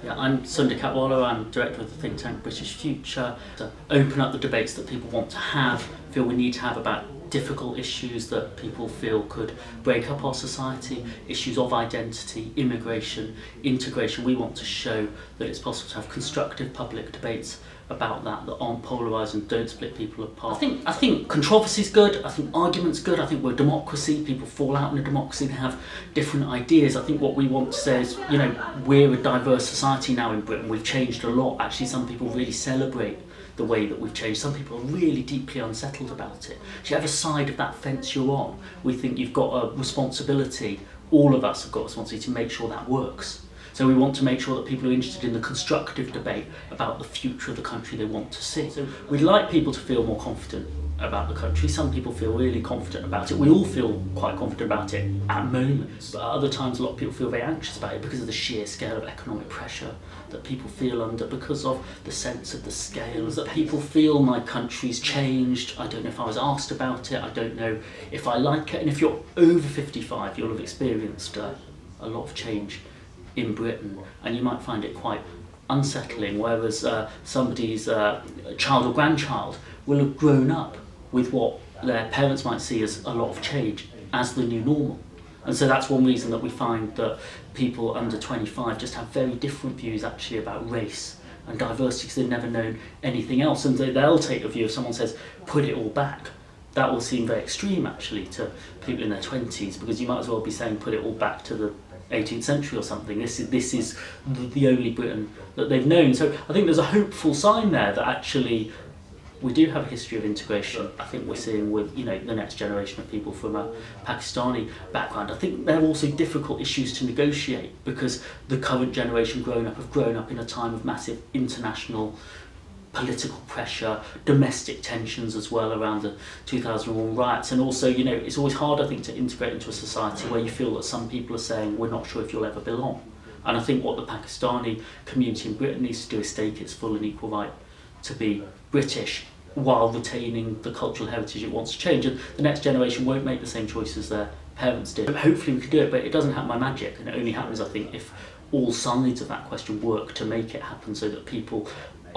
Yeah, I'm Sunder Katwala, I'm director of the think tank British Future. To open up the debates that people want to have, feel we need to have about difficult issues that people feel could break up our society, issues of identity, immigration, integration. We want to show that it's possible to have constructive public debates about that aren't polarised and don't split people apart. I think controversy's good, I think argument's good, I think we're a democracy, people fall out in a democracy, they have different ideas. I think what we want to say is, you know, we're a diverse society now in Britain, we've changed a lot. Actually, some people really celebrate the way that we've changed. Some people are really deeply unsettled about it. Whichever side of that fence you're on, we think you've got a responsibility, all of us have got a responsibility to make sure that works. So we want to make sure that people are interested in the constructive debate about the future of the country they want to see. So we'd like people to feel more confident about the country. Some people feel really confident about it. We all feel quite confident about it at moments, but at other times a lot of people feel very anxious about it because of the sheer scale of economic pressure that people feel under, because of the sense of the scales that people feel my country's changed. I don't know if I was asked about it, I don't know if I like it. And if you're over 55, you'll have experienced a lot of change in Britain, and you might find it quite unsettling, whereas somebody's child or grandchild will have grown up with what their parents might see as a lot of change as the new normal. And so that's one reason that we find that people under 25 just have very different views actually about race and diversity, because they've never known anything else. And they'll take a view, if someone says put it all back, that will seem very extreme actually to people in their 20s, because you might as well be saying put it all back to the 18th century or something. This is the only Britain that they've known. So I think there's a hopeful sign there that actually we do have a history of integration. I think we're seeing with, you know, the next generation of people from a Pakistani background. I think they're also difficult issues to negotiate, because the current generation have grown up in a time of massive international political pressure, domestic tensions as well around the 2001 riots, and also, you know, it's always hard, I think, to integrate into a society where you feel that some people are saying we're not sure if you'll ever belong. And I think what the Pakistani community in Britain needs to do is stake its full and equal right to be British while retaining the cultural heritage it wants to change, and the next generation won't make the same choices their parents did. Hopefully we can do it, but it doesn't happen by magic, and it only happens, I think, if all sides of that question work to make it happen, so that people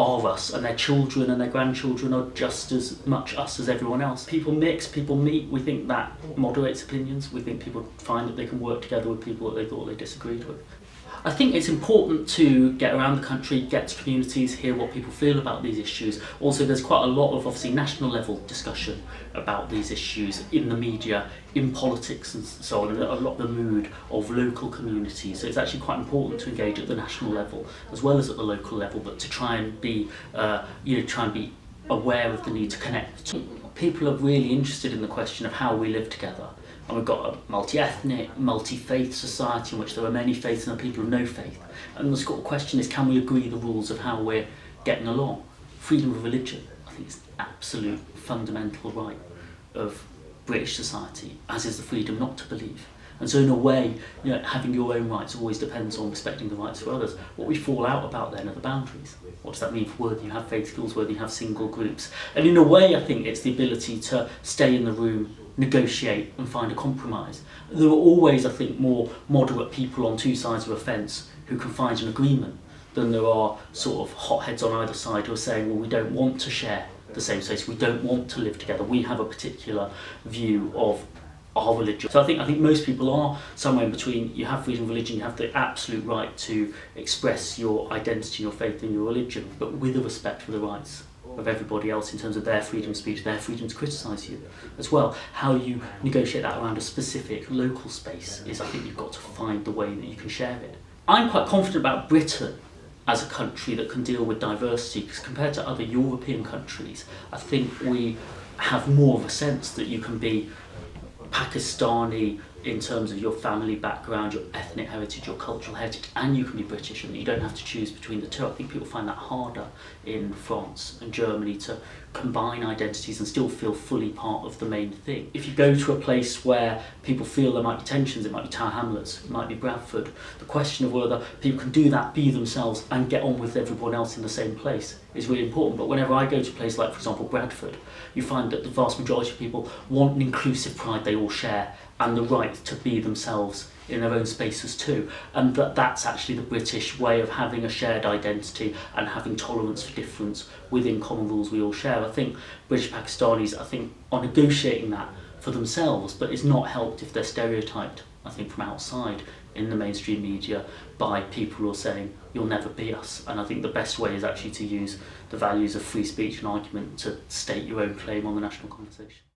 are us and their children and their grandchildren are just as much us as everyone else. People mix, people meet, we think that moderates opinions, we think people find that they can work together with people that they thought they disagreed with. I think it's important to get around the country, get to communities, hear what people feel about these issues. Also, there's quite a lot of obviously national level discussion about these issues in the media, in politics and so on, and a lot of the mood of local communities. So it's actually quite important to engage at the national level as well as at the local level, but to try and be, aware of the need to connect. People are really interested in the question of how we live together. And we've got a multi-ethnic, multi-faith society in which there are many faiths and people of no faith. And the question is, can we agree the rules of how we're getting along? Freedom of religion, I think, is an absolute fundamental right of British society, as is the freedom not to believe. And so in a way, you know, having your own rights always depends on respecting the rights of others. What we fall out about then are the boundaries. What does that mean for whether you have faith schools, whether you have single groups? And in a way, I think it's the ability to stay in the room, negotiate and find a compromise. There are always, I think, more moderate people on two sides of a fence who can find an agreement than there are sort of hotheads on either side who are saying, well, we don't want to share the same space, we don't want to live together, we have a particular view of our religion. So I think most people are somewhere in between. You have freedom of religion, you have the absolute right to express your identity, your faith and your religion, but with a respect for the rights of everybody else in terms of their freedom of speech, their freedom to criticise you as well. How you negotiate that around a specific local space is, I think, you've got to find the way that you can share it. I'm quite confident about Britain as a country that can deal with diversity, because compared to other European countries, I think we have more of a sense that you can be Pakistani in terms of your family background, your ethnic heritage, your cultural heritage, and you can be British, and you don't have to choose between the two. I think people find that harder in France and Germany to combine identities and still feel fully part of the main thing. If you go to a place where people feel there might be tensions, it might be Tower Hamlets, it might be Bradford, the question of whether people can do that, be themselves and get on with everyone else in the same place is really important. But whenever I go to a place like, for example, Bradford, you find that the vast majority of people want an inclusive pride they all share and the right to be themselves in their own spaces too, and that's actually the British way of having a shared identity and having tolerance for difference within common rules we all share. I think British Pakistanis, are negotiating that for themselves, but it's not helped if they're stereotyped, I think, from outside in the mainstream media by people who are saying, you'll never be us. And I think the best way is actually to use the values of free speech and argument to state your own claim on the national conversation.